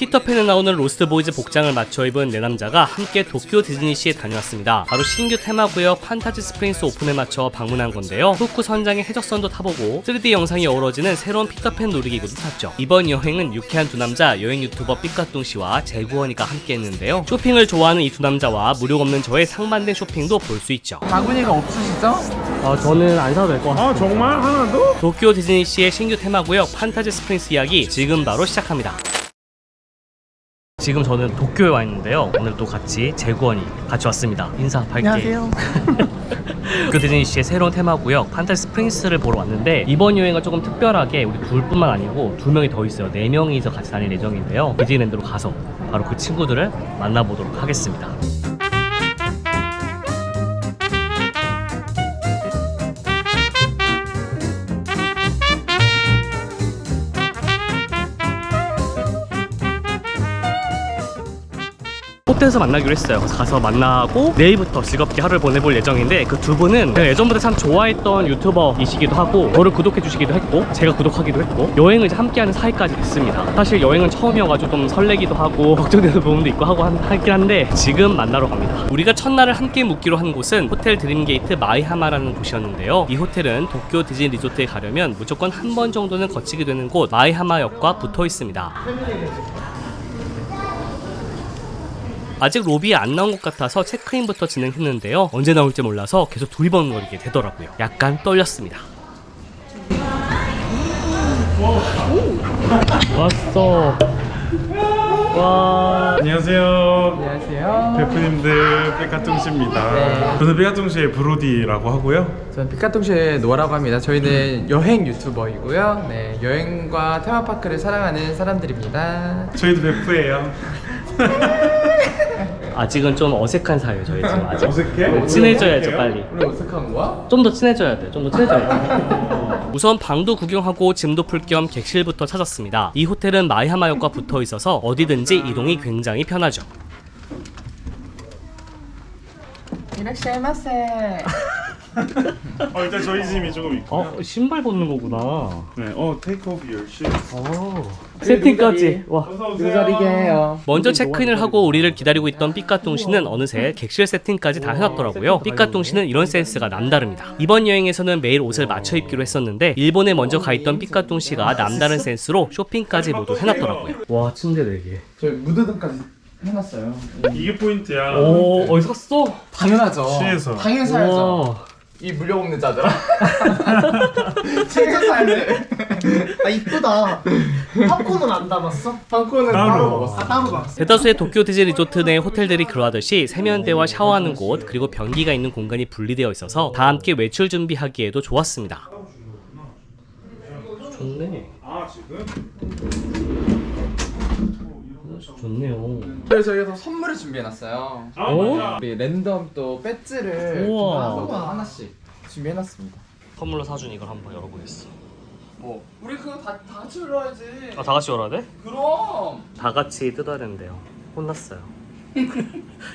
피터팬에 나오는 로스트보이즈 복장을 맞춰 입은 네 남자가 함께 도쿄 디즈니시에 다녀왔습니다. 바로 신규 테마구역 판타지 스프링스 오픈에 맞춰 방문한 건데요. 후쿠 선장의 해적선도 타보고 3D 영상이 어우러지는 새로운 피터팬 놀이기구도 탔죠. 이번 여행은 유쾌한 두 남자 여행 유튜버 삐까뚱씨와 재구원이가 함께 했는데요. 쇼핑을 좋아하는 이 두 남자와 무료 없는 저의 상반된 쇼핑도 볼 수 있죠. 바구니가 없으시죠? 저는 안 사도 될 것 같아요. 정말? 하나도? 도쿄 디즈니시의 신규 테마구역 판타지 스프링스 이야기 지금 바로 시작합니다. 지금 저는 도쿄에 와 있는데요. 오늘 또 같이 재구원이 같이 왔습니다. 인사 밝게. 안녕하세요. 도쿄 디즈니시의 새로운 테마구역 판타지 스프링스를 보러 왔는데 이번 여행은 조금 특별하게 우리 둘뿐만 아니고 2명이 더 있어요. 4명이서 같이 다닐 예정인데요. 디즈니랜드로 가서 바로 그 친구들을 만나보도록 하겠습니다. 호텔에서 만나기로 했어요. 가서 만나고 내일부터 즐겁게 하루를 보내볼 예정인데 그 두 분은 제가 예전부터 참 좋아했던 유튜버이시기도 하고 저를 구독해 주시기도 했고 제가 구독하기도 했고 여행을 이제 함께하는 사이까지 됐습니다. 사실 여행은 처음이어가지고 좀 설레기도 하고 걱정되는 부분도 있고 하긴 한데 지금 만나러 갑니다. 우리가 첫날을 함께 묵기로 한 곳은 호텔 드림게이트 마이하마라는 곳이었는데요. 이 호텔은 도쿄 디즈니 리조트에 가려면 무조건 한 번 정도는 거치게 되는 곳 마이하마역과 붙어 있습니다. 아직 로비에 안 나온 것 같아서 체크인부터 진행했는데요. 언제 나올지 몰라서 계속 두리번거리게 되더라고요. 약간 떨렸습니다. 왔어. 와. 안녕하세요. 안녕하세요. 베프님들 삐까뚱씨입니다. 네. 저는 삐까뚱씨의 브로디라고 하고요. 저는 피카통시의 노아라고 합니다. 저희는 여행 유튜버이고요. 네, 여행과 테마파크를 사랑하는 사람들입니다. 저희도 베프예요. 아직은 좀 어색한 사이예요. 저희 지금 아직. 어색해? 친해져야죠 어색해요? 빨리. 우리 어색한 거야? 좀 더 친해져야 돼. 좀 더 친해져야 돼. 우선 방도 구경하고 짐도 풀 겸 객실부터 찾았습니다. 이 호텔은 마이하마역과 붙어 있어서 어디든지 이동이 굉장히 편하죠. 이라시마세. 일단 저희 짐이 조금 있고요. 신발 벗는 거구나. 네, take off your shoes. 세팅까지. 와. 누자리게 해요. 먼저 체크인을 하고 우리를 기다리고 있던 삐까뚱 씨는 어느새 객실 세팅까지 다 해놨더라고요. 삐까뚱 씨는 이런 센스가 남다릅니다. 이번 여행에서는 매일 옷을 맞춰 입기로 했었는데 일본에 먼저 가 있던 삐까뚱 씨가 남다른 센스로 쇼핑까지 모두 해놨더라고요. 와, 침대 4개. 저희 무드등까지 해놨어요. 이게 포인트야. 오, 샀어? 당연하죠. 취해서. 당연히 사야죠. 이 물려 먹는 자들아. 진짜 사야 돼. 아 이쁘다. 팝콘은 안 담았어? 팝콘은 따로. 따로 먹었어. 아 따로 담았어. 대다수의 도쿄 디즈니 리조트 내 호텔들이 그러하듯이 세면대와 샤워하는 곳 그리고 변기가 있는 공간이 분리되어 있어서 다 함께 외출 준비하기에도 좋았습니다. 좋네. 좋네요. 그래서 저희가 또 선물을 준비해놨어요. 오? 우리 랜덤 또 배지를 우와. 하나씩 준비해놨습니다. 선물로 사준 이걸 한번 열어보겠어. 우리 그거 다 같이 열어야지. 다 같이 열어야 돼? 그럼. 다 같이 뜯어야 된대요. 혼났어요.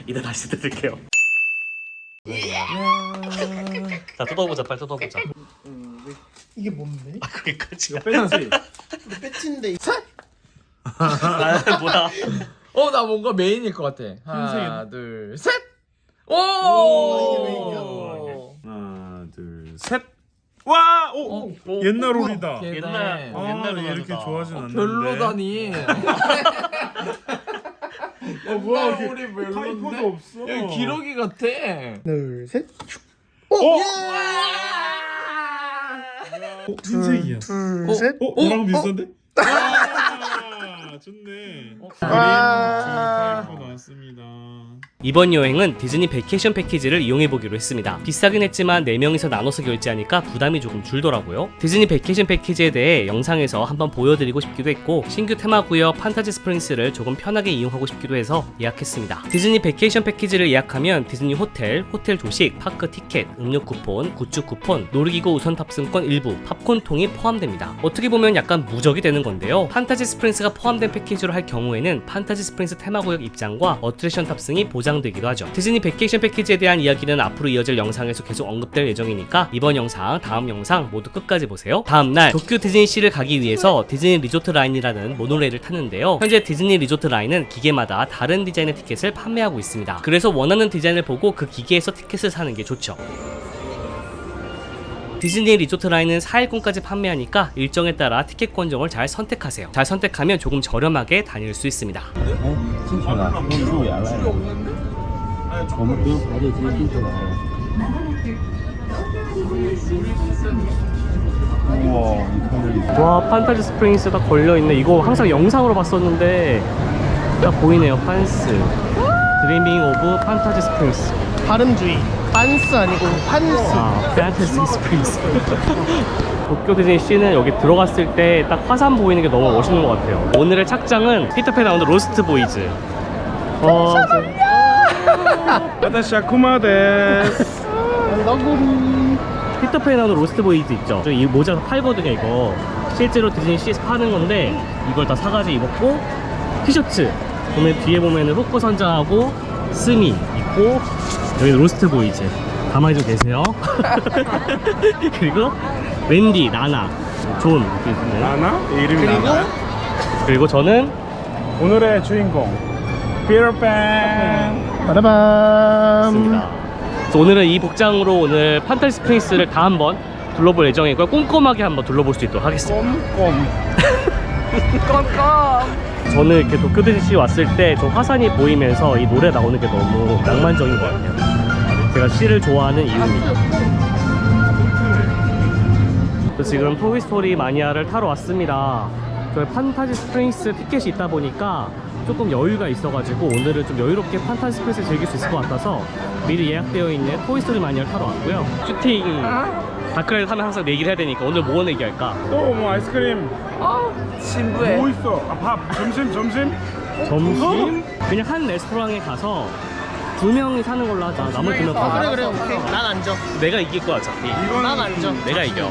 이따 다시 뜯을게요. 자, 뜯어보자. 빨리 뜯어보자. 이게 뭔데? 거기까지. 빼야지. 배치인데. 뭐야? 나 뭔가 메인일 것 같아. 하나, 둘, 셋. 오! 이게 메인이야. 하나, 둘, 셋. 와! 오! 옛날 롤이다. 옛날 옛날에 음악이다. 이렇게 좋아하진 않는데. 별로다니. 뭐야? 우리 이렇게 별론데? 타이퍼도 없어. 여기 기러기 같아. 둘 셋. 흰색이야. 둘 셋. 나랑 비슷한데? 좋네. 타이퍼 나왔습니다. 이번 여행은 디즈니 베케이션 패키지를 이용해보기로 했습니다. 비싸긴 했지만 4명이서 나눠서 결제하니까 부담이 조금 줄더라고요. 디즈니 베케이션 패키지에 대해 영상에서 한번 보여드리고 싶기도 했고 신규 테마구역 판타지 스프링스를 조금 편하게 이용하고 싶기도 해서 예약했습니다. 디즈니 베케이션 패키지를 예약하면 디즈니 호텔, 호텔 조식, 파크 티켓, 음료 쿠폰, 굿즈 쿠폰, 놀이기구 우선 탑승권 일부, 팝콘통이 포함됩니다. 어떻게 보면 약간 무적이 되는 건데요. 판타지 스프링스가 포함된 포함된 패키지로 할 경우에는 판타지 스프링스 테마구역 입장과 어트랙션 탑승이 보장되기도 하죠. 디즈니 베케이션 패키지에 대한 이야기는 앞으로 이어질 영상에서 계속 언급될 예정이니까 이번 영상, 다음 영상 모두 끝까지 보세요. 다음날 도쿄 디즈니시를 가기 위해서 디즈니 리조트 라인이라는 모노레일을 탔는데요. 현재 디즈니 리조트 라인은 기계마다 다른 디자인의 티켓을 판매하고 있습니다. 그래서 원하는 디자인을 보고 그 기계에서 티켓을 사는 게 좋죠. 디즈니 리조트 라인은 4일권까지 판매하니까 일정에 따라 티켓 권종을 잘 선택하세요. 잘 선택하면 조금 저렴하게 다닐 수 있습니다. 进去了，入园了。我们不用排队，直接进去了。 우와, 와, 판타지 스프링스가 걸려있네. 이거 항상 영상으로 봤었는데 딱 보이네요. 판스 드리밍 오브 판타지 스프링스. 발음주의. 판스 아니고 판스. 아, 판타지 스프링스. 도쿄 디즈니시는 여기 들어갔을 때 딱 화산 보이는 게 너무 멋있는 것 같아요. 오늘의 착장은 피터팬 나오는 로스트 보이즈.私はクマです 피터팬 나오는 로스트 보이즈 있죠? 이 모자 팔거든요. 이거 실제로 디즈니시에서 파는 건데 이걸 다 사가지고 입었고, 티셔츠 보면 뒤에 보면은 후크 선장하고 스미 있고, 여기 로스트 보이즈 가만히 좀 계세요. 그리고 웬디, 나나, 존 이렇게 있네요. 나나? 이름이 나나? 그리고 저는 오늘의 주인공 피터팬. 빠라밤. 있습니다. 그래서 오늘은 이 복장으로 오늘 판타지 스프링스를 다 한번 둘러볼 예정이고요. 꼼꼼하게 한번 둘러볼 수 있도록 하겠습니다. 꼼꼼. 저는 이렇게 도쿄 디즈니시 왔을 때 저 화산이 보이면서 이 노래 나오는 게 너무 낭만적인 것 같아요. 제가 시를 좋아하는 이유입니다. 저 지금 토이스토리 마니아를 타러 왔습니다. 저희 판타지 스프링스 티켓이 있다 보니까 조금 여유가 있어가지고 오늘은 좀 여유롭게 판타지 스프링스 즐길 수 있을 것 같아서 미리 예약되어 있는 토이스토리 마니아를 타러 왔고요. 슈팅 다크라이드 하면 항상 내기를 해야 되니까 오늘 뭐 내기할까? 또 뭐 아이스크림. 신부에 뭐 있어? 아, 밥. 점심. 점심? 그냥 한 레스토랑에 가서 2명이 사는 걸로 하자. 나머지 2명 다 그래 그래 오케이. 난 앉아. 내가 이길 거야 어차피. 난 앉아. 내가 이겨.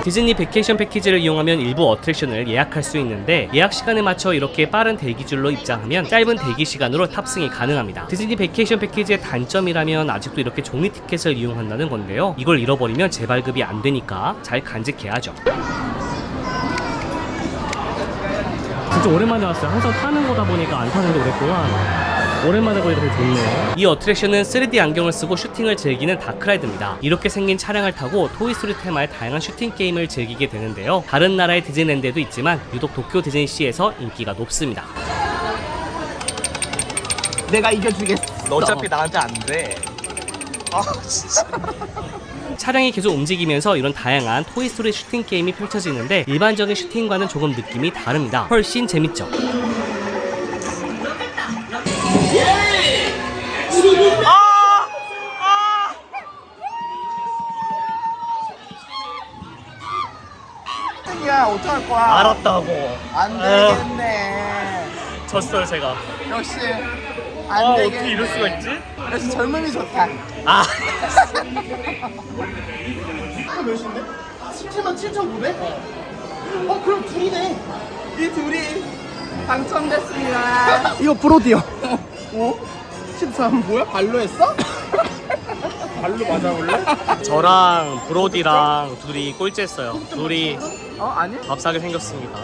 디즈니 베케이션 패키지를 이용하면 일부 어트랙션을 예약할 수 있는데 예약 시간에 맞춰 이렇게 빠른 대기줄로 입장하면 짧은 대기 시간으로 탑승이 가능합니다. 디즈니 베케이션 패키지의 단점이라면 아직도 이렇게 종이 티켓을 이용한다는 건데요. 이걸 잃어버리면 재발급이 안 되니까 잘 간직해야죠. 진짜 오랜만에 왔어요. 항상 타는 거다 보니까 안 타는 게 오랫동안. 오랜만에 보니까 되게 좋네요. 이 어트랙션은 3D 안경을 쓰고 슈팅을 즐기는 다크라이드입니다. 이렇게 생긴 차량을 타고 토이스토리 테마의 다양한 슈팅 게임을 즐기게 되는데요. 다른 나라의 디즈니랜드도 있지만 유독 도쿄 디즈니시에서 인기가 높습니다. 내가 이겨주겠어. 너 어차피 나한테 안 돼. 아 진짜. 차량이 계속 움직이면서 이런 다양한 토이스토리 슈팅 게임이 펼쳐지는데 일반적인 슈팅과는 조금 느낌이 다릅니다. 훨씬 재밌죠? 야 어떡할 거야? 알았다고. 안 되겠네. 졌어요 제가. 역시 안 되겠네. 어떻게 이럴 수가 있지? 역시 젊음이 좋다. 아 몇인데? 17만 7,900? 그럼 둘이네. 이 둘이 당첨됐습니다. 이거 브로디요. 13. 뭐야? 발로 했어? 발로 맞아볼래? 저랑 브로디랑 둘이 꼴찌했어요. 둘이 아니? 값싸게 생겼습니다.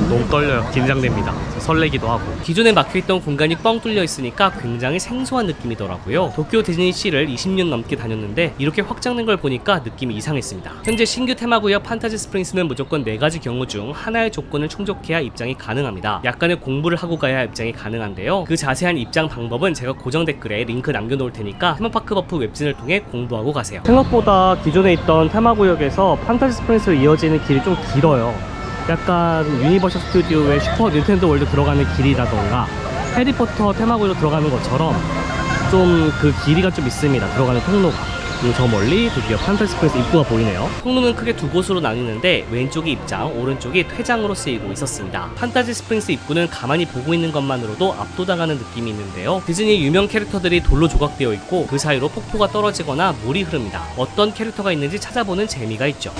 너무 떨려요. 긴장됩니다. 설레기도 하고. 기존에 막혀있던 공간이 뻥 뚫려 있으니까 굉장히 생소한 느낌이더라고요. 도쿄 디즈니시를 20년 넘게 다녔는데 이렇게 확장된 걸 보니까 느낌이 이상했습니다. 현재 신규 테마구역 판타지 스프링스는 무조건 4가지 경우 중 하나의 조건을 충족해야 입장이 가능합니다. 약간의 공부를 하고 가야 입장이 가능한데요. 그 자세한 입장 방법은 제가 고정 댓글에 링크 남겨놓을 테니까 테마파크 버프 웹진을 통해 공부하고 가세요. 생각보다 기존에 있던 테마구역에서 판타지 스프링스로 이어지는 길이 좀 길어요. 약간 유니버셜 스튜디오의 슈퍼 닌텐도 월드 들어가는 길이라던가 해리포터 테마구역으로 들어가는 것처럼 좀 그 길이가 좀 있습니다. 들어가는 통로가. 그리고 저 멀리 드디어 판타지 스프링스 입구가 보이네요. 통로는 크게 두 곳으로 나뉘는데 왼쪽이 입장, 오른쪽이 퇴장으로 쓰이고 있었습니다. 판타지 스프링스 입구는 가만히 보고 있는 것만으로도 압도당하는 느낌이 있는데요. 디즈니 유명 캐릭터들이 돌로 조각되어 있고 그 사이로 폭포가 떨어지거나 물이 흐릅니다. 어떤 캐릭터가 있는지 찾아보는 재미가 있죠.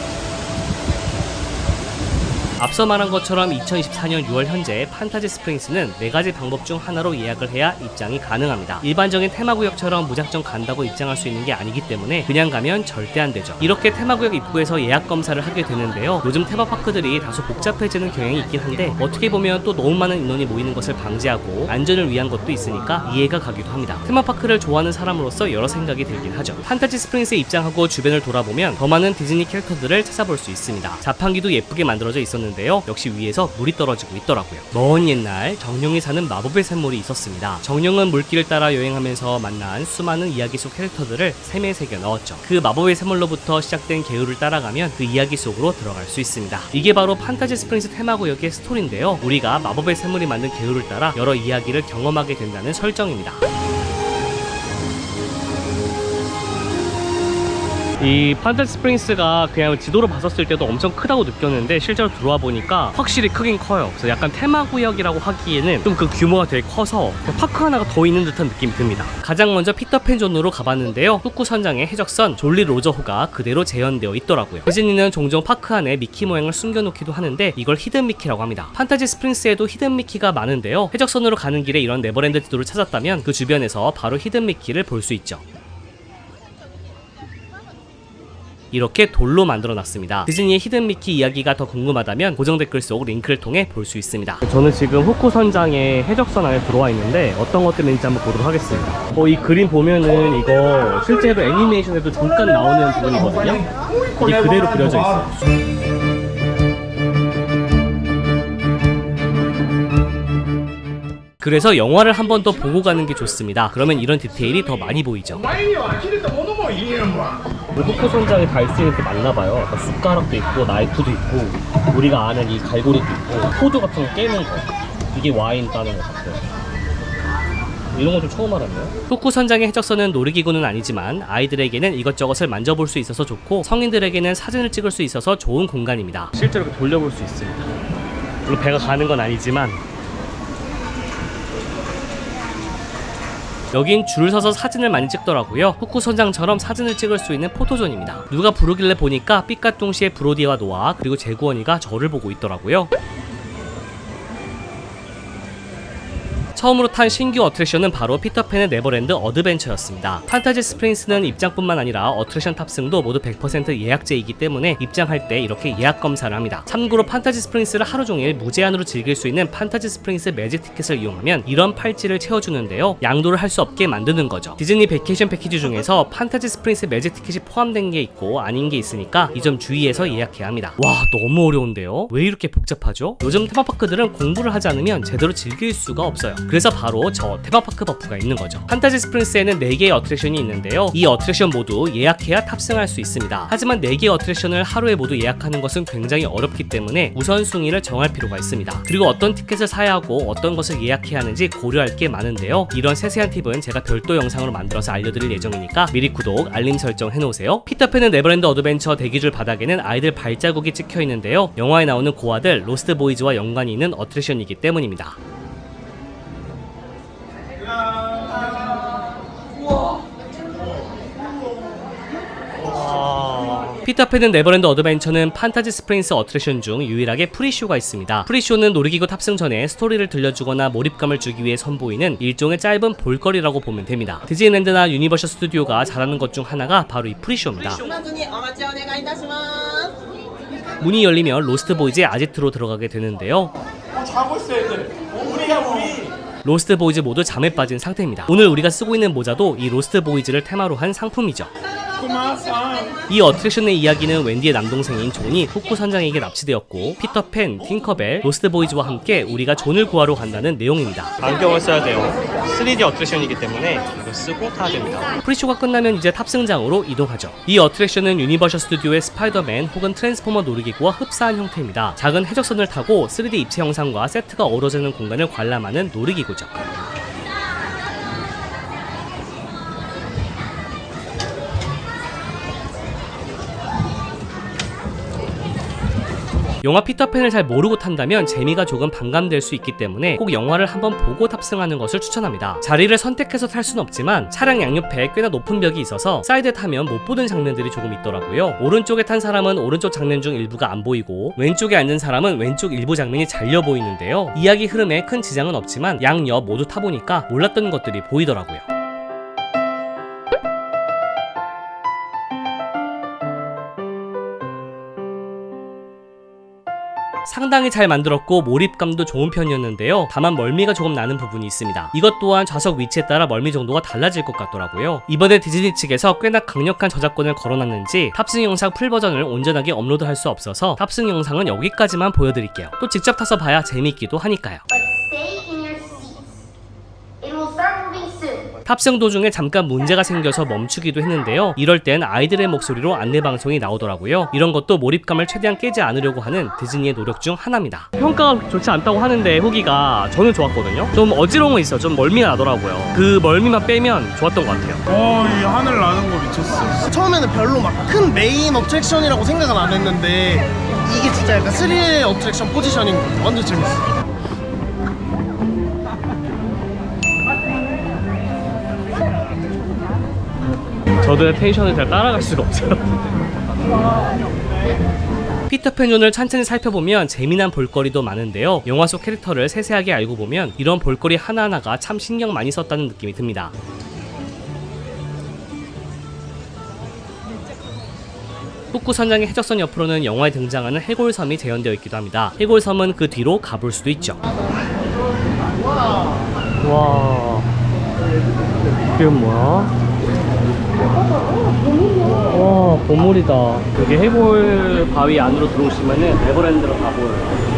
앞서 말한 것처럼 2024년 6월 현재 판타지 스프링스는 4가지 방법 중 하나로 예약을 해야 입장이 가능합니다. 일반적인 테마구역처럼 무작정 간다고 입장할 수 있는 게 아니기 때문에 그냥 가면 절대 안 되죠. 이렇게 테마구역 입구에서 예약 검사를 하게 되는데요. 요즘 테마파크들이 다소 복잡해지는 경향이 있긴 한데 어떻게 보면 또 너무 많은 인원이 모이는 것을 방지하고 안전을 위한 것도 있으니까 이해가 가기도 합니다. 테마파크를 좋아하는 사람으로서 여러 생각이 들긴 하죠. 판타지 스프링스에 입장하고 주변을 돌아보면 더 많은 디즈니 캐릭터들을 찾아볼 수 있습니다. 자판기도 예쁘게 만들어져 있었는데 역시 위에서 물이 떨어지고 있더라고요. 먼 옛날 정령이 사는 마법의 샘물이 있었습니다. 정령은 물길을 따라 여행하면서 만난 수많은 이야기 속 캐릭터들을 샘에 새겨 넣었죠. 그 마법의 샘물로부터 시작된 계율을 따라가면 그 이야기 속으로 들어갈 수 있습니다. 이게 바로 판타지 스프링스 테마구역의 스토리인데요. 우리가 마법의 샘물이 만든 계율을 따라 여러 이야기를 경험하게 된다는 설정입니다. 이 판타지 스프링스가 그냥 지도로 봤었을 때도 엄청 크다고 느꼈는데 실제로 들어와 보니까 확실히 크긴 커요. 그래서 약간 테마구역이라고 하기에는 좀 그 규모가 되게 커서 파크 하나가 더 있는 듯한 느낌이 듭니다. 가장 먼저 피터팬 존으로 가봤는데요. 훅구 선장의 해적선 졸리 로저호가 그대로 재현되어 있더라고요. 디즈니는 종종 파크 안에 미키 모양을 숨겨놓기도 하는데 이걸 히든 미키라고 합니다. 판타지 스프링스에도 히든 미키가 많은데요. 해적선으로 가는 길에 이런 네버랜드 지도를 찾았다면 그 주변에서 바로 히든 미키를 볼 수 있죠. 이렇게 돌로 만들어놨습니다. 디즈니의 히든 미키 이야기가 더 궁금하다면 고정 댓글 속 링크를 통해 볼 수 있습니다. 저는 지금 훅구 선장의 해적선 안에 들어와 있는데 어떤 것들이 있는지 한번 보도록 하겠습니다. 이 그림 보면은 이거 실제로 애니메이션에도 잠깐 나오는 부분이거든요. 이게 그대로 그려져 있어요. 그래서 영화를 한 번 더 보고 가는 게 좋습니다. 그러면 이런 디테일이 더 많이 보이죠. 훅구 선장에 달 수 있는 게 많나봐요. 숟가락도 있고 나이프도 있고 우리가 아는 이 갈고리도 있고 포도 같은 거 깨는 거, 이게 와인 따는 것 같아요. 이런 거 좀 처음 알았네요. 훅구 선장의 해적선은 놀이기구는 아니지만 아이들에게는 이것저것을 만져볼 수 있어서 좋고 성인들에게는 사진을 찍을 수 있어서 좋은 공간입니다. 실제로 이렇게 돌려볼 수 있습니다. 물론 배가 가는 건 아니지만 여긴 줄 서서 사진을 많이 찍더라고요. 훅구 선장처럼 사진을 찍을 수 있는 포토존입니다. 누가 부르길래 보니까 삐까뚱씨의 브로디와 노아 그리고 제구원이가 저를 보고 있더라고요. 처음으로 탄 신규 어트랙션은 바로 피터팬의 네버랜드 어드벤처였습니다. 판타지 스프링스는 입장뿐만 아니라 어트랙션 탑승도 모두 100% 예약제이기 때문에 입장할 때 이렇게 예약 검사를 합니다. 참고로 판타지 스프링스를 하루 종일 무제한으로 즐길 수 있는 판타지 스프링스 매직 티켓을 이용하면 이런 팔찌를 채워주는데요. 양도를 할 수 없게 만드는 거죠. 디즈니 베케이션 패키지 중에서 판타지 스프링스 매직 티켓이 포함된 게 있고 아닌 게 있으니까 이 점 주의해서 예약해야 합니다. 와, 너무 어려운데요? 왜 이렇게 복잡하죠? 요즘 테마파크들은 공부를 하지 않으면 제대로 즐길 수가 없어요. 그래서 바로 저 테마파크 버프가 있는 거죠. 판타지 스프링스에는 4개의 어트랙션이 있는데요. 이 어트랙션 모두 예약해야 탑승할 수 있습니다. 하지만 4개의 어트랙션을 하루에 모두 예약하는 것은 굉장히 어렵기 때문에 우선순위를 정할 필요가 있습니다. 그리고 어떤 티켓을 사야 하고 어떤 것을 예약해야 하는지 고려할 게 많은데요. 이런 세세한 팁은 제가 별도 영상으로 만들어서 알려드릴 예정이니까 미리 구독, 알림 설정 해놓으세요. 피터팬의 네버랜드 어드벤처 대기줄 바닥에는 아이들 발자국이 찍혀 있는데요. 영화에 나오는 고아들 로스트 보이즈와 연관이 있는 어트랙션이기 때문입니다. 피터팬은 네버랜드 어드벤처는 판타지 스프링스 어트랙션 중 유일하게 프리쇼가 있습니다. 프리쇼는 놀이기구 탑승 전에 스토리를 들려주거나 몰입감을 주기 위해 선보이는 일종의 짧은 볼거리라고 보면 됩니다. 디즈니랜드나 유니버셜 스튜디오가 잘하는 것 중 하나가 바로 이 프리쇼입니다. 문이 열리면 로스트 보이즈의 아지트로 들어가게 되는데요. 자고 있어야 돼. 우리. 로스트 보이즈 모두 잠에 빠진 상태입니다. 오늘 우리가 쓰고 있는 모자도 이 로스트 보이즈를 테마로 한 상품이죠. 이 어트랙션의 이야기는 wendy의 남동생인 존이 훅구 선장에게 납치되었고 피터팬, 팅커벨, 로스트 보이즈와 함께 우리가 존을 구하러 간다는 내용입니다. 안경을 써야 돼요. 3D 어트랙션이기 때문에 이거 쓰고 타야 됩니다. 프리쇼가 끝나면 이제 탑승장으로 이동하죠. 이 어트랙션은 유니버셜 스튜디오의 스파이더맨 혹은 트랜스포머 놀이기구와 흡사한 형태입니다. 작은 해적선을 타고 3D 입체 영상과 세트가 어우러지는 공간을 관람하는 놀이기구죠. 영화 피터팬을 잘 모르고 탄다면 재미가 조금 반감될 수 있기 때문에 꼭 영화를 한번 보고 탑승하는 것을 추천합니다. 자리를 선택해서 탈 수는 없지만 차량 양옆에 꽤나 높은 벽이 있어서 사이드에 타면 못 보는 장면들이 조금 있더라고요. 오른쪽에 탄 사람은 오른쪽 장면 중 일부가 안 보이고 왼쪽에 앉은 사람은 왼쪽 일부 장면이 잘려 보이는데요. 이야기 흐름에 큰 지장은 없지만 양옆 모두 타보니까 몰랐던 것들이 보이더라고요. 상당히 잘 만들었고 몰입감도 좋은 편이었는데요. 다만 멀미가 조금 나는 부분이 있습니다. 이것 또한 좌석 위치에 따라 멀미 정도가 달라질 것 같더라고요. 이번에 디즈니 측에서 꽤나 강력한 저작권을 걸어놨는지 탑승 영상 풀 버전을 온전하게 업로드할 수 없어서 탑승 영상은 여기까지만 보여드릴게요. 또 직접 타서 봐야 재미있기도 하니까요. But stay in your seats. It will start moving soon. 탑승 도중에 잠깐 문제가 생겨서 멈추기도 했는데요. 이럴 땐 아이들의 목소리로 안내방송이 나오더라고요. 이런 것도 몰입감을 최대한 깨지 않으려고 하는 디즈니의 노력 중 하나입니다. 평가가 좋지 않다고 하는데 후기가 저는 좋았거든요. 좀 어지러운 거 있어. 좀 멀미가 나더라고요. 그 멀미만 빼면 좋았던 것 같아요. 이 하늘 나는 거 미쳤어. 처음에는 별로 막 큰 메인 어트랙션이라고 생각은 안 했는데 이게 진짜 약간 스릴 어트랙션 포지션인 것 같아. 완전 재밌어. 저도 텐션을 잘 따라갈 수가 없어요. 피터팬존을 천천히 살펴보면 재미난 볼거리도 많은데요. 영화 속 캐릭터를 세세하게 알고 보면 이런 볼거리 하나하나가 참 신경 많이 썼다는 느낌이 듭니다. 북구 선장의 해적선 옆으로는 영화에 등장하는 해골섬이 재현되어 있기도 합니다. 해골섬은 그 뒤로 가볼 수도 있죠. 와, 이게 뭐야? 와, 보물이다. 여기 해골 바위 안으로 들어오시면은 네버랜드로 가보여요.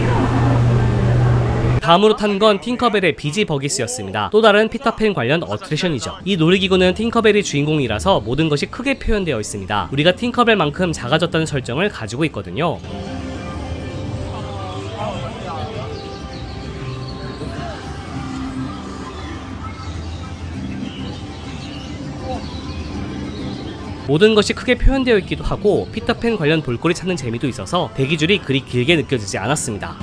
다음으로 탄 건 팅커벨의 비지 버기스였습니다. 또 다른 피터팬 관련 어트랙션이죠. 이 놀이기구는 팅커벨이 주인공이라서 모든 것이 크게 표현되어 있습니다. 우리가 팅커벨만큼 작아졌다는 설정을 가지고 있거든요. 모든 것이 크게 표현되어 있기도 하고 피터팬 관련 볼거리 찾는 재미도 있어서 대기줄이 그리 길게 느껴지지 않았습니다.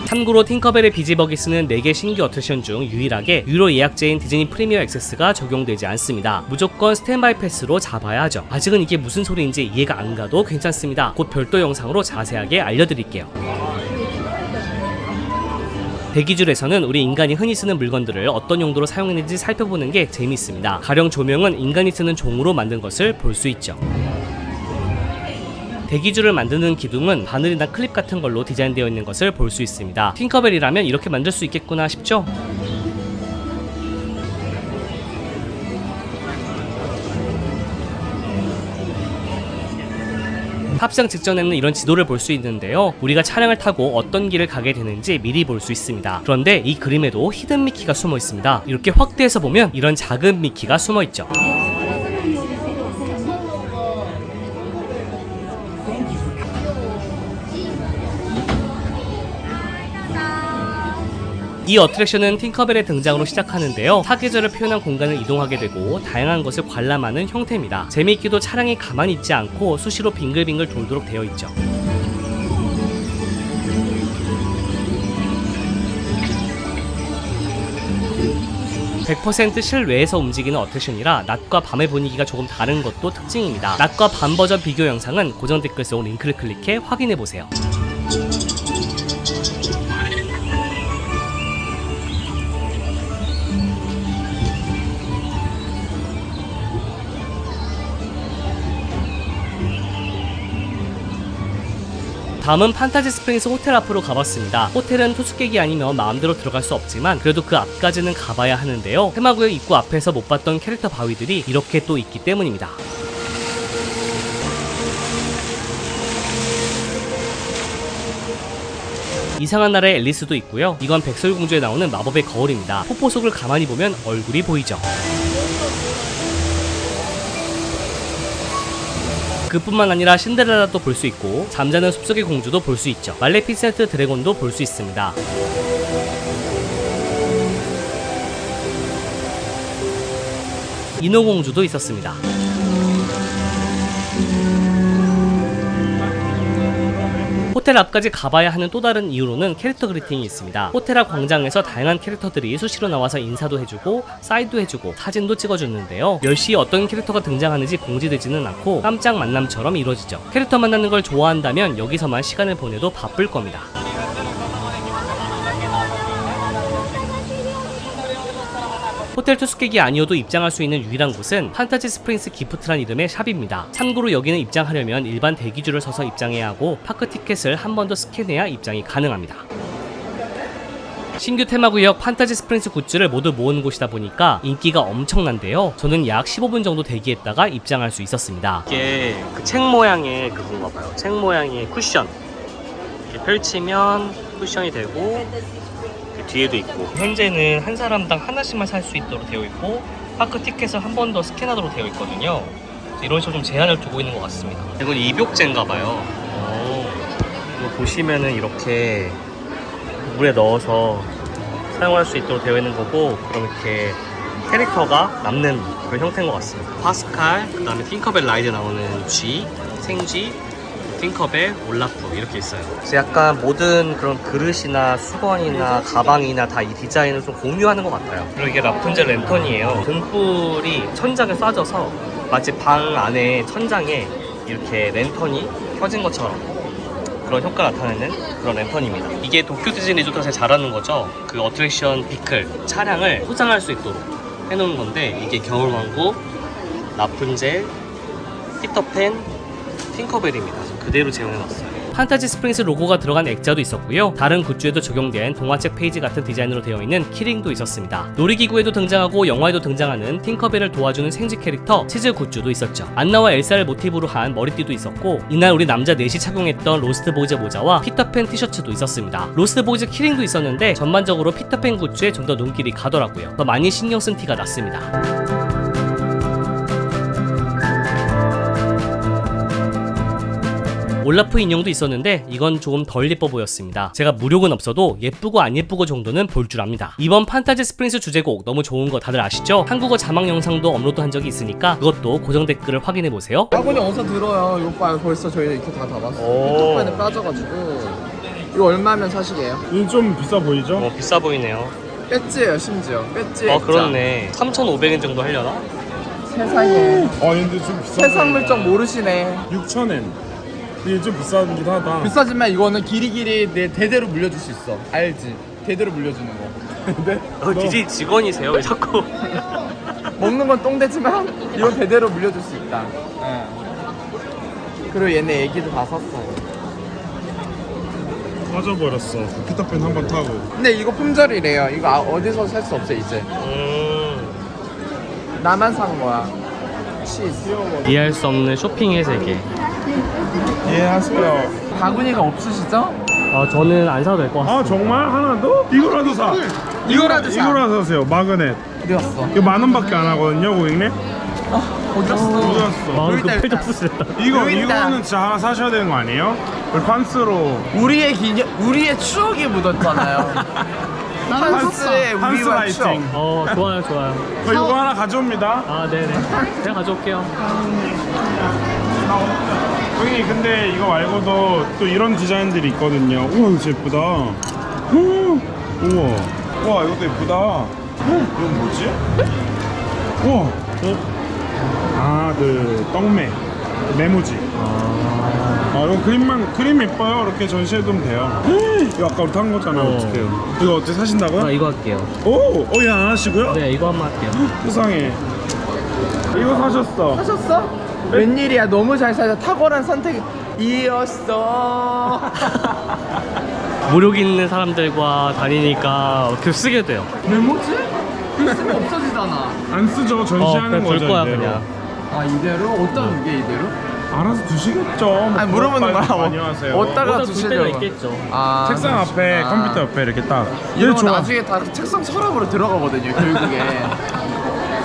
참고로 팅커벨의 비지버기스는 4개 신규 어트랙션 중 유일하게 유료 예약제인 디즈니 프리미어 액세스가 적용되지 않습니다. 무조건 스탠바이 패스로 잡아야 하죠. 아직은 이게 무슨 소리인지 이해가 안 가도 괜찮습니다. 곧 별도 영상으로 자세하게 알려드릴게요. 대기줄에서는 우리 인간이 흔히 쓰는 물건들을 어떤 용도로 사용했는지 살펴보는 게 재미있습니다. 가령 조명은 인간이 쓰는 종으로 만든 것을 볼 수 있죠. 대기줄을 만드는 기둥은 바늘이나 클립 같은 걸로 디자인되어 있는 것을 볼 수 있습니다. 팅커벨이라면 이렇게 만들 수 있겠구나 싶죠? 탑승 직전에는 이런 지도를 볼 수 있는데요. 우리가 차량을 타고 어떤 길을 가게 되는지 미리 볼 수 있습니다. 그런데 이 그림에도 히든 미키가 숨어 있습니다. 이렇게 확대해서 보면 이런 작은 미키가 숨어 있죠. 이 어트랙션은 팅커벨의 등장으로 시작하는데요. 사계절을 표현한 공간을 이동하게 되고 다양한 것을 관람하는 형태입니다. 재미있게도 차량이 가만히 있지 않고 수시로 빙글빙글 돌도록 되어 있죠. (100% 실외에서 움직이는 어트랙션이라 낮과 밤의 분위기가 조금 다른 것도 특징입니다. 낮과 밤 버전 비교 영상은 고정 댓글 속 링크를 클릭해 확인해보세요. 다음은 판타지 스프링스 호텔 앞으로 가봤습니다. 호텔은 투숙객이 아니면 마음대로 들어갈 수 없지만 그래도 그 앞까지는 가봐야 하는데요. 테마구역 입구 앞에서 못 봤던 캐릭터 바위들이 이렇게 또 있기 때문입니다. 이상한 나라의 앨리스도 있고요. 이건 백설공주에 나오는 마법의 거울입니다. 폭포 속을 가만히 보면 얼굴이 보이죠. 그뿐만 아니라 신데렐라도 볼 수 있고 잠자는 숲속의 공주도 볼 수 있죠. 말레피센트 드래곤도 볼 수 있습니다. 인어공주도 있었습니다. 호텔 앞까지 가봐야 하는 또 다른 이유로는 캐릭터 그리팅이 있습니다. 호텔 앞 광장에서 다양한 캐릭터들이 수시로 나와서 인사도 해주고 사인도 해주고 사진도 찍어주는데요. 10시에 어떤 캐릭터가 등장하는지 공지되지는 않고 깜짝 만남처럼 이루어지죠. 캐릭터 만나는 걸 좋아한다면 여기서만 시간을 보내도 바쁠 겁니다. 호텔 투숙객이 아니어도 입장할 수 있는 유일한 곳은 판타지 스프링스 기프트란 이름의 샵입니다. 참고로 여기는 입장하려면 일반 대기줄을 서서 입장해야 하고 파크 티켓을 한 번 더 스캔해야 입장이 가능합니다. 신규 테마구역 판타지 스프링스 굿즈를 모두 모은 곳이다 보니까 인기가 엄청난데요. 저는 약 15분 정도 대기했다가 입장할 수 있었습니다. 이게 그 책 모양의 그건가 봐요. 책 모양의 쿠션. 이렇게 펼치면 쿠션이 되고 뒤에도 있고, 현재는 한 사람당 하나씩만 살 수 있도록 되어 있고 파크 티켓을 한 번 더 스캔하도록 되어 있거든요. 이런 식으로 좀 제한을 두고 있는 것 같습니다. 이건 입욕제인가 봐요. 이거 보시면은 이렇게 물에 넣어서 사용할 수 있도록 되어 있는 거고, 그럼 이렇게 캐릭터가 남는 그런 형태인 것 같습니다. 파스칼, 그 다음에 팅커벨 라이드 나오는 G, 생쥐, 팅커벨, 올라프 이렇게 있어요. 그래서 약간 모든 그런 그릇이나 수건이나 가방이나 다 이 디자인을 좀 공유하는 것 같아요. 그리고 이게 라푼젤 랜턴이에요. 등불이 천장에 쏴져서 마치 방 안에 천장에 이렇게 랜턴이 켜진 것처럼 그런 효과를 나타내는 그런 랜턴입니다. 이게 도쿄 디즈니 리조트가 제일 잘하는 거죠. 그 어트랙션 비클 차량을 포장할 수 있도록 해놓은 건데, 이게 겨울왕국, 라푼젤, 피터팬, 팅커벨입니다. 그대로 재현해놨어요. 판타지 스프링스 로고가 들어간 액자도 있었고요. 다른 굿즈에도 적용된 동화책 페이지 같은 디자인으로 되어 있는 키링도 있었습니다. 놀이기구에도 등장하고 영화에도 등장하는 팅커벨을 도와주는 생쥐 캐릭터 치즈 굿즈도 있었죠. 안나와 엘사를 모티브로 한 머리띠도 있었고, 이날 우리 남자 넷이 착용했던 로스트 보이즈 모자와 피터팬 티셔츠도 있었습니다. 로스트 보이즈 키링도 있었는데 전반적으로 피터팬 굿즈에 좀 더 눈길이 가더라고요. 더 많이 신경 쓴 티가 났습니다. 올라프 인형도 있었는데 이건 조금 덜 예뻐 보였습니다. 제가 무력은 없어도 예쁘고 안 예쁘고 정도는 볼 줄 압니다. 이번 판타지 스프링스 주제곡 너무 좋은 거 다들 아시죠? 한국어 자막 영상도 업로드한 적이 있으니까 그것도 고정 댓글을 확인해보세요. 학원이 어디서 들어요? 이 오빠 벌써 저희 이렇게 다 담았어요. 유튜브에는 빠져가지고. 이거 얼마면 사시게요? 이거 좀 비싸 보이죠? 비싸 보이네요. 배지예요, 심지어. 배지. 그렇네. 3,500엔 정도 하려나? 세상에. 근데 좀 비싸. 세상 물정 모르시네. 6,000엔. 이게 좀 비싸긴 하다. 비싸지만 이거는 길이길이 내 대대로 물려줄 수 있어. 알지? 대대로 물려주는 거. 근데 DJ 직원이세요? 왜 자꾸 먹는 건 똥되지만 이건 대대로 물려줄 수 있다. 예. 그리고 얘네 애기도 다 샀어요. 빠져버렸어. 피터팬 한 번 타고. 근데 이거 품절이래요. 이거 어디서 살 수 없어 이제. 나만 산 거야. 치즈. 이해할 수 없는 쇼핑의 세계. 이해하세요. 바구니가 없으시죠? 저는 안 사도 될 것 같습니다. 정말? 하나 더? 이거라도 사. 이거라도 사. 이거라도 사세요. 마그넷. 어디 갔어? 이거 10,000원밖에 안 하거든요, 고객님. 어디 갔어? 어디 갔어? 마음 여기다 급해져 일단. 쓰셨다. 여기 있다. 이거는 진짜 하나 사셔야 되는 거 아니에요? 우리 판스로. 우리의 추억이 묻었잖아요. 판스의 판스 우리와 추억. 라이팅. 좋아요. 이거 하나 가져옵니다. 네네. 제가 가져올게요. 고객님, 근데 이거 말고도 또 이런 디자인들이 있거든요. 우와, 이거 진짜 예쁘다. 우와. 와, 이것도 예쁘다. 이건 뭐지? 우와. 그 떡메. 메모지. 이거 그림 예뻐요. 이렇게 전시해두면 돼요. 이거 아까 우리 탄 거잖아. 어떡해요. 이거 어떻게 사신다고요? 이거 할게요. 얘 안 하시고요? 네, 이거 한번 할게요. 세상에. 이거 사셨어. 하셨어? 웬일이야, 너무 잘 사서 탁월한 선택이었어. 무력 있는 사람들과 다니니까 어떻게 쓰게 돼요. 메모지? 있으면 없어지잖아. 안 쓰죠. 전시하는 그냥 둘 거죠. 거야, 이대로. 그냥. 아, 이대로? 어떤 게 이대로? 알아서 두시겠죠. 뭐 아니, 물어보는 거야. 많이 하세요. 어디다가 둘 때가 두시려고. 있겠죠. 아, 책상 앞에, 그러시구나. 컴퓨터 옆에 이렇게 딱. 이런 거 좋아. 나중에 다 책상 서랍으로 들어가거든요, 결국에.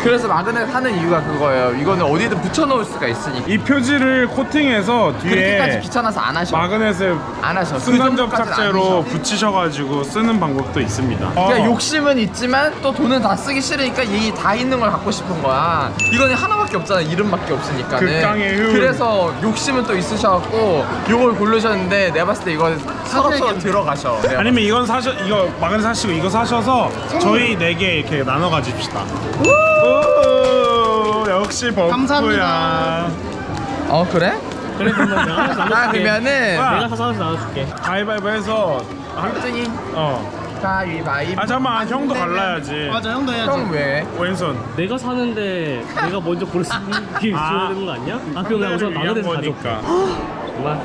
그래서 마그넷 하는 이유가 그거예요. 이거는 어디든 붙여놓을 수가 있으니까. 이 표지를 코팅해서 그렇게까지 뒤에 귀찮아서 안 하셔. 마그넷을 안 하셔. 그 순간접 정도까지는 안 삭제로 하셔. 붙이셔가지고 쓰는 방법도 있습니다. 그러니까 욕심은 있지만 또 돈은 다 쓰기 싫으니까 이 다 있는 걸 갖고 싶은 거야. 이거는 하나밖에 없잖아. 이름밖에 없으니까는. 극강의 효율. 그래서 욕심은 또 있으셔갖고 이걸 고르셨는데 내가 봤을 때 이거 서럽서럽 들어가셔. 내가 아니면 이건 이거 마그넷 사시고 이거 사셔서 저희 4개 이렇게 나눠 가집시다. 오, 역시 버프야. 감사합니다. 어 그래? 그래 그러면 내가 하나씩 나눠줄게. 그러면은 내가 사서 하나씩 나눠줄게. 가위바위보 해서 1등이 가위바위보. 잠깐만 형도 갈라야지. 맞아, 형도 해야지. 형 왜? 왼손. 내가 사는데 내가 먼저 고를 수 있어야 되는 거 아니야? 아 그럼 내가 우선 마그넷을 가져올게. 정말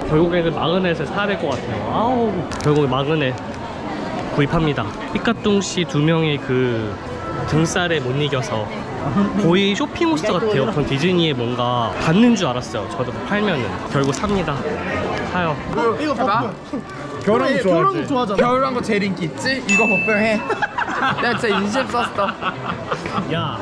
결국에는 마그넷을 사야 될 것 같아요. 아우 결국에 마그넷 구입합니다. 삐까뚱씨 2명의 그 등살에 못 이겨서 거의 쇼핑호스트 같아요. 전 디즈니에 뭔가 받는 줄 알았어요. 저도 팔면은 결국 삽니다. 사요. 이거 봐봐. 겨울왕국 그래, 좋아하지? 겨울왕국 좋아하잖아. 겨울왕국 제일 인기 있지? 이거 복병해. 내가 진짜 인심 썼어. 야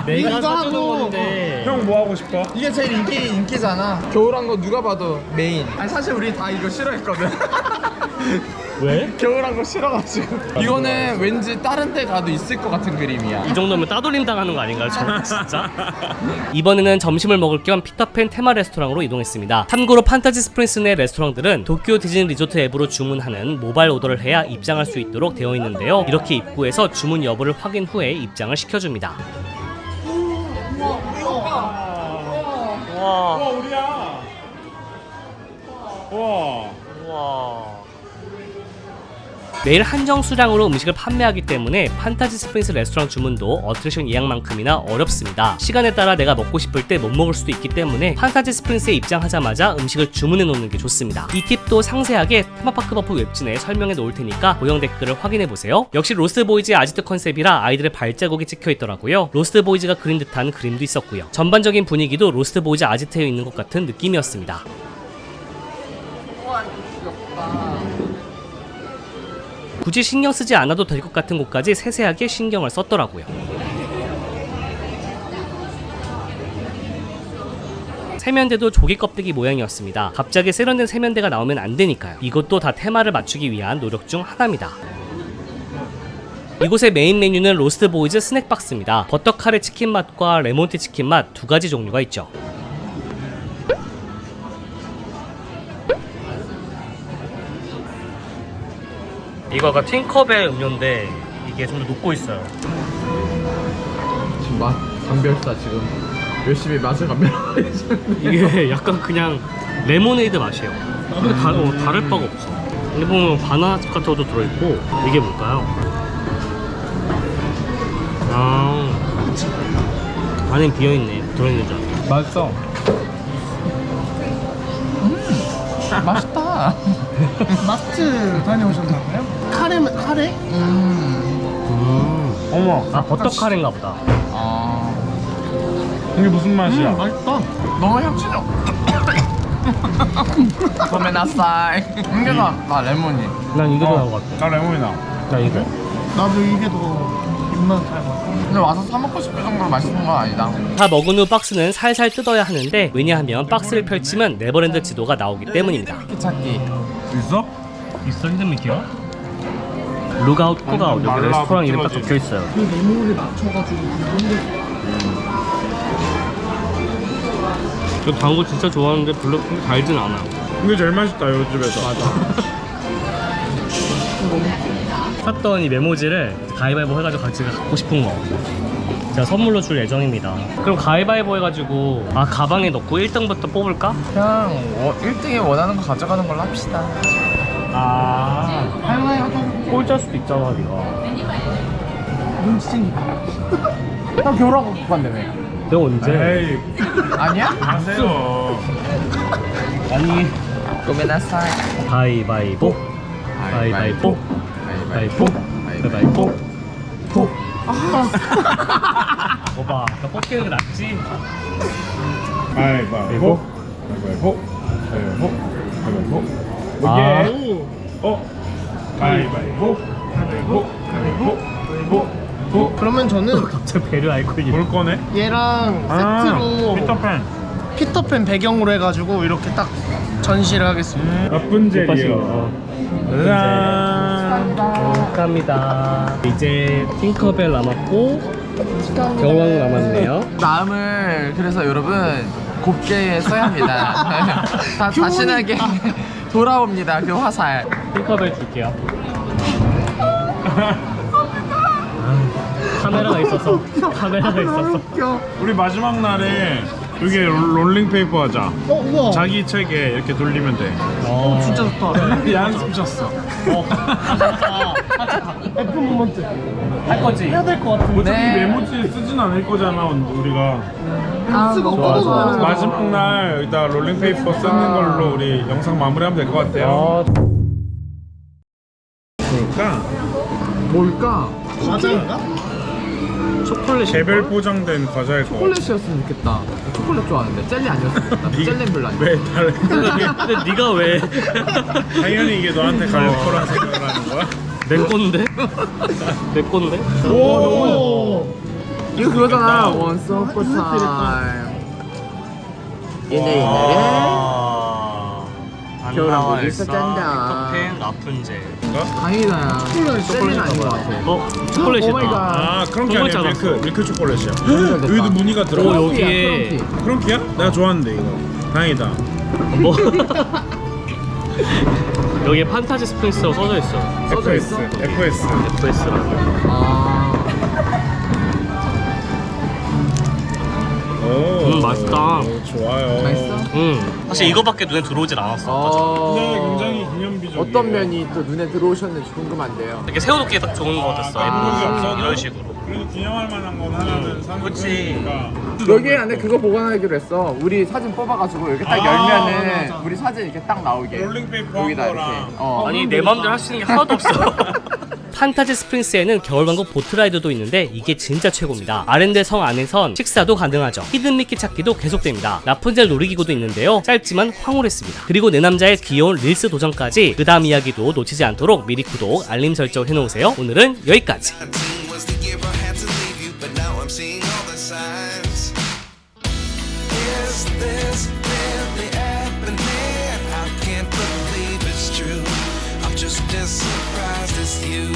내가 이거 사주는 하고. 건데 형 뭐 하고 싶어? 이게 제일 인기잖아. 겨울왕국 누가 봐도 메인. 아니 사실 우리 다 이거 싫어했거든. 왜? 겨울왕국 싫어가지고. 이거는 왠지 다른 데 가도 있을 것 같은 그림이야. 이 정도면 따돌림 당하는 거 아닌가요? 저 진짜? 이번에는 점심을 먹을 겸 피터팬 테마 레스토랑으로 이동했습니다. 참고로 판타지 스프링스 내 레스토랑들은 도쿄 디즈니 리조트 앱으로 주문하는 모바일 오더를 해야 입장할 수 있도록 되어 있는데요. 이렇게 입구에서 주문 여부를 확인 후에 입장을 시켜줍니다. 와 우리야. 와. 우와. 매일 한정 수량으로 음식을 판매하기 때문에 판타지 스프링스 레스토랑 주문도 어트랙션 예약만큼이나 어렵습니다. 시간에 따라 내가 먹고 싶을 때 못 먹을 수도 있기 때문에 판타지 스프링스에 입장하자마자 음식을 주문해 놓는 게 좋습니다. 이 팁도 상세하게 테마파크 버프 웹진에 설명해 놓을 테니까 고정 댓글을 확인해 보세요. 역시 로스트 보이즈의 아지트 컨셉이라 아이들의 발자국이 찍혀 있더라고요. 로스트 보이즈가 그린 듯한 그림도 있었고요. 전반적인 분위기도 로스트 보이즈 아지트에 있는 것 같은 느낌이었습니다. 굳이 신경 쓰지 않아도 될 것 같은 곳까지 세세하게 신경을 썼더라고요. 세면대도 조개 껍데기 모양이었습니다. 갑자기 세련된 세면대가 나오면 안 되니까요. 이것도 다 테마를 맞추기 위한 노력 중 하나입니다. 이곳의 메인 메뉴는 로스트 보이즈 스낵박스입니다. 버터 카레 치킨 맛과 레몬티 치킨 맛 두 가지 종류가 있죠. 이거가 팅커벨 음료인데 이게 좀 더 녹고 있어요. 지금 맛 감별사 지금 열심히 맛을 감별하고 계시는데. 이게 약간 그냥 레모네이드 맛이에요. 근데 다를 바가 없어. 여기 보면 바나나 스카터도 들어있고 이게 뭘까요? 안에 비어있네. 들어있는 줄 알았어. 맛있어. 맛있다. 마트 다녀오셨나봐요? 카레? 어머. 아 버터 카레인가 보다. 아 이게 무슨 맛이야? 맛있다. 너무 향신료. 고메나사이. 이게 나 레몬이. 난 이게 더 나은 것 같아. 나 레몬이 나. 나 이거. 나도 이게 더 입맛 잘 맞아. 근데 와서 사 먹고 싶을 정도로 맛있는 건 아니다. 다 먹은 후 박스는 살살 뜯어야 하는데 왜냐하면 박스를 펼치면 네버랜드 지도가 나오기 때문입니다. 찾기. 있어? 있어 히든미키요? 룩아웃 쿡아웃 여기 레스토랑 이름 딱 적혀있어요. 그 메모를 맞춰가지고 그런데 저 당구 진짜 좋아하는데 별로 그렇게 달진 않아요. 이게 제일 맛있다 요 집에서. 맞아. 샀던 이 메모지를 가위바위보 해가지고 같이 갖고 싶은 거 제가 선물로 줄 예정입니다. 그럼 가위바위보 해가지고 가방에 넣고 1등부터 뽑을까? 그냥 1등에 원하는 거 가져가는 걸로 합시다. 할머니 하자. 꼴짤 수도 있잖아 네가. 눈치채니까. 형 겨울왕국 못 간다며. 내가 언제? 에이 아니야? 아세요. 아니 고메나사이. 가위바위보 가위바위보 가위바위보 가위바위보 포. 봐봐 아까 뽑기는 게 낫지. 가위바위보. 가위바위보. 가위바위보. 가위바위보. 아. 오케이. 가위바위보. 가위바위보. 가위바위보. 그러면 저는 갑자기 배를 앓고 있는. 볼 거네? 얘랑 세트로 피터팬. 피터팬 배경으로 해가지고 이렇게 딱 전시를 하겠습니다. 라푼젤이요. 짜잔. 감사합니다. 이제 팅커벨 남았고 겨울왕국 남았네요. 마음을 그래서 여러분 곱게 써야 합니다. 다 자신에게 돌아옵니다. 그 화살. 팅커벨 줄게요. 카메라가 있어서. 우리 마지막 날에 여기 롤링 페이퍼 하자. 우와. 자기 책에 이렇게 돌리면 돼. 진짜 좋다. 연습 쳤어. F 모먼트 할 거지? 해야 될 것 같은데. 어차피 메모지에 쓰진 않을 거잖아 우리가. 좋아. 마지막 날 여기다 롤링 페이퍼 쓰는 걸로 우리 영상 마무리하면 될 것 같아요. 그러니까 뭘까? 과자인가? 초콜릿 개별 포장된 과자일 거. 초콜릿이었으면 좋겠다. 초콜릿 좋아하는데 젤리 아니었으면 좋겠다. 젤리는 별로 아니야. 왜 다른? 근데 네가 왜? 당연히 이게 너한테 갈 거라 생각을 하는 거야? 내 건데? 내 건데? 오. 이거 그거잖아. Once upon a time. 옛날에 겨울왕국이 있었단다. 핑크펜 라푼젤. 다행이다. 젤리는 아닌 것 같아. 초콜릿이다. 아 그런 게 그런 아니야. 거지 밀크 초콜릿이야. 여기도 무늬가 들어가. 오, 여기에 크런키야? 내가 좋아하는데 이거. 다행이다. 뭐? 여기에 판타지 스프링스라고 써져 있어. FS. FS. FS라고. 오. 맛있다. 오, 좋아요. 맛있어? 사실 이거밖에 눈에 들어오질 않았어. 근데 굉장히 기념비적이에요. 어떤 면이 또 눈에 들어오셨는지 궁금한데요. 이렇게 세워놓기에 딱 좋은 거 같았어. 없어도 이런 식으로. 그래도 기념할 만한 건 하나는 사는 거니까. 여기 안에 그거 보관하기로 했어. 우리 사진 뽑아가지고 이렇게 딱 열면은 우리 사진 이렇게 딱 나오게. 롤링페이퍼 여기다 한 이렇게. 거랑. 아니 내 맘대로 할 수 있는 게 하나도 없어. 판타지 스프링스에는 겨울왕국 보트라이드도 있는데 이게 진짜 최고입니다. 아렌델 성 안에선 식사도 가능하죠. 히든 미끼 찾기도 계속됩니다. 라푼젤 놀이기구도 있는데요. 짧지만 황홀했습니다. 그리고 내 남자의 귀여운 릴스 도전까지 그 다음 이야기도 놓치지 않도록 미리 구독, 알림 설정을 해놓으세요. 오늘은 여기까지. was the year I had to leave you, but now I'm seeing all the signs. Is this really happening? I can't believe it's true. I'm just as surprised as you.